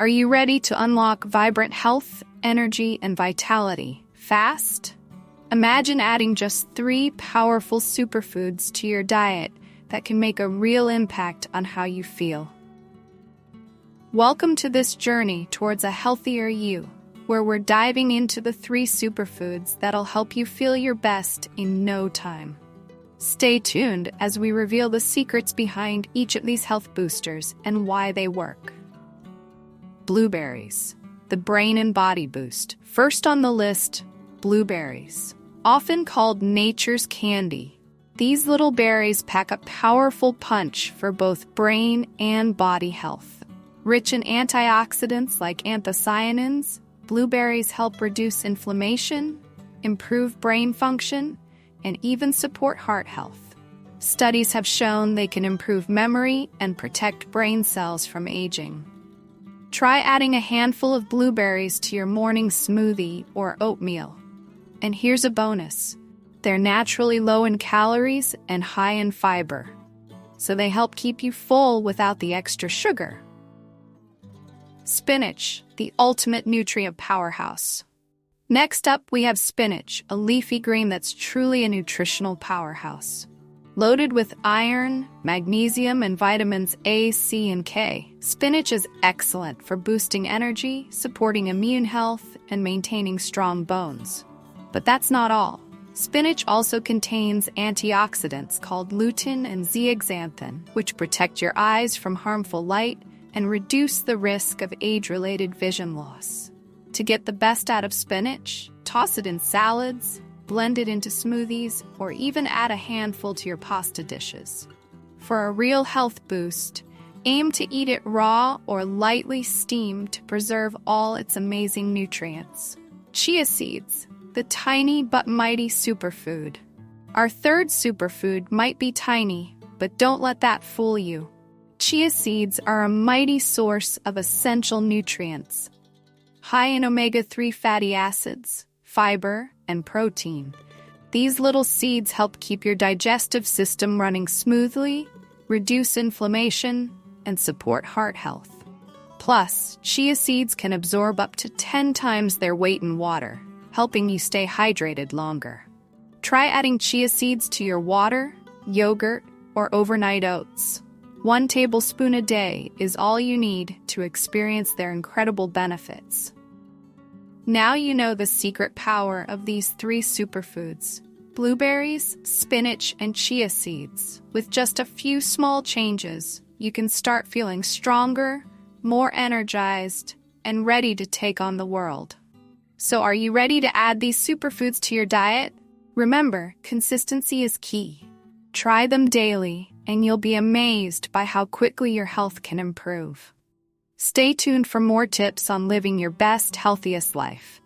Are you ready to unlock vibrant health, energy, and vitality fast? Imagine adding just 3 powerful superfoods to your diet that can make a real impact on how you feel. Welcome to this journey towards a healthier you, where we're diving into the 3 superfoods that'll help you feel your best in no time. Stay tuned as we reveal the secrets behind each of these health boosters and why they work. Blueberries, the brain and body boost. First on the list, blueberries. Often called nature's candy, these little berries pack a powerful punch for both brain and body health. Rich in antioxidants like anthocyanins, blueberries help reduce inflammation, improve brain function, and even support heart health. Studies have shown they can improve memory and protect brain cells from aging. Try adding a handful of blueberries to your morning smoothie or oatmeal. And here's a bonus. They're naturally low in calories and high in fiber, so they help keep you full without the extra sugar. Spinach, the ultimate nutrient powerhouse. Next up, we have spinach, a leafy green that's truly a nutritional powerhouse. Loaded with iron, magnesium, and vitamins A, C, and K, spinach is excellent for boosting energy, supporting immune health, and maintaining strong bones. But that's not all. Spinach also contains antioxidants called lutein and zeaxanthin, which protect your eyes from harmful light and reduce the risk of age-related vision loss. To get the best out of spinach, toss it in salads, blend it into smoothies, or even add a handful to your pasta dishes. For a real health boost, aim to eat it raw or lightly steamed to preserve all its amazing nutrients. Chia seeds, the tiny but mighty superfood. Our third superfood might be tiny, but don't let that fool you. Chia seeds are a mighty source of essential nutrients, high in omega-3 fatty acids, fiber, and protein. These little seeds help keep your digestive system running smoothly, reduce inflammation, and support heart health. Plus, chia seeds can absorb up to 10 times their weight in water, helping you stay hydrated longer. Try adding chia seeds to your water, yogurt, or overnight oats. 1 tablespoon a day is all you need to experience their incredible benefits. Now you know the secret power of these 3 superfoods: blueberries, spinach, and chia seeds. With just a few small changes, you can start feeling stronger, more energized, and ready to take on the world. So are you ready to add these superfoods to your diet? Remember, consistency is key. Try them daily, and you'll be amazed by how quickly your health can improve. Stay tuned for more tips on living your best, healthiest life.